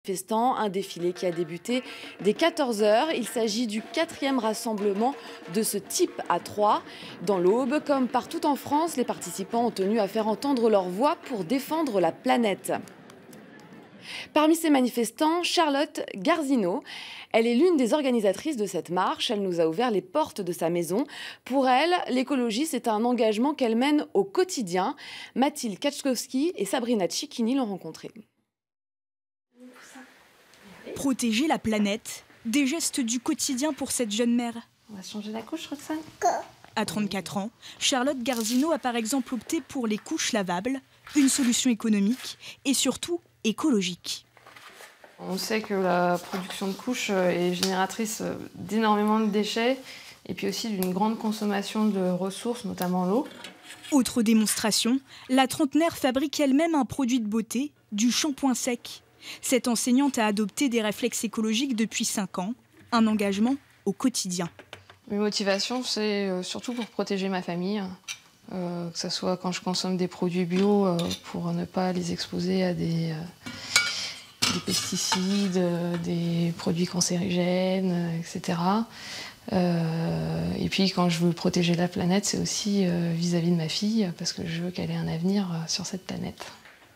Manifestants, un défilé qui a débuté dès 14 h. Il s'agit du 4e rassemblement de ce type à Troyes. Dans l'Aube, comme partout en France, les participants ont tenu à faire entendre leur voix pour défendre la planète. Parmi ces manifestants, Charlotte Garzino. Elle est l'une des organisatrices de cette marche. Elle nous a ouvert les portes de sa maison. Pour elle, l'écologie, c'est un engagement qu'elle mène au quotidien. Mathilde Kaczkowski et Sabrina Cicchini l'ont rencontrée. Protéger la planète, des gestes du quotidien pour cette jeune mère. On va changer la couche, Roxane. À 34 ans, Charlotte Garzino a par exemple opté pour les couches lavables, une solution économique et surtout écologique. On sait que la production de couches est génératrice d'énormément de déchets et puis aussi d'une grande consommation de ressources, notamment l'eau. Autre démonstration, la trentenaire fabrique elle-même un produit de beauté, du shampoing sec. Cette enseignante a adopté des réflexes écologiques depuis 5 ans, un engagement au quotidien. Mes motivations, c'est surtout pour protéger ma famille, que ce soit quand je consomme des produits bio, pour ne pas les exposer à des pesticides, des produits cancérigènes, etc. Et puis quand je veux protéger la planète, c'est aussi vis-à-vis de ma fille, parce que je veux qu'elle ait un avenir sur cette planète.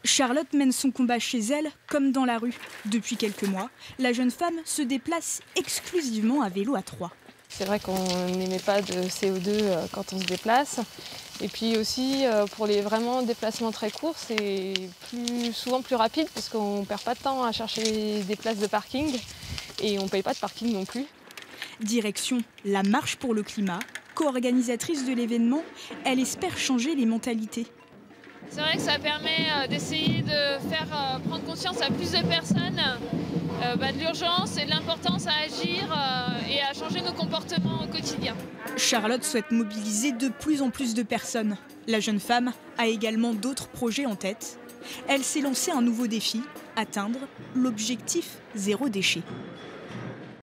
Charlotte mène son combat chez elle comme dans la rue. Depuis quelques mois, la jeune femme se déplace exclusivement à vélo à Troyes. C'est vrai qu'on n'émet pas de CO2 quand on se déplace. Et puis aussi, pour les vraiment déplacements très courts, c'est souvent plus rapide parce qu'on ne perd pas de temps à chercher des places de parking et on ne paye pas de parking non plus. Direction la marche pour le climat. Co-organisatrice de l'événement, elle espère changer les mentalités. C'est vrai que ça permet d'essayer de faire prendre conscience à plus de personnes de l'urgence et de l'importance à agir et à changer nos comportements au quotidien. Charlotte souhaite mobiliser de plus en plus de personnes. La jeune femme a également d'autres projets en tête. Elle s'est lancée un nouveau défi, atteindre l'objectif 0 déchet.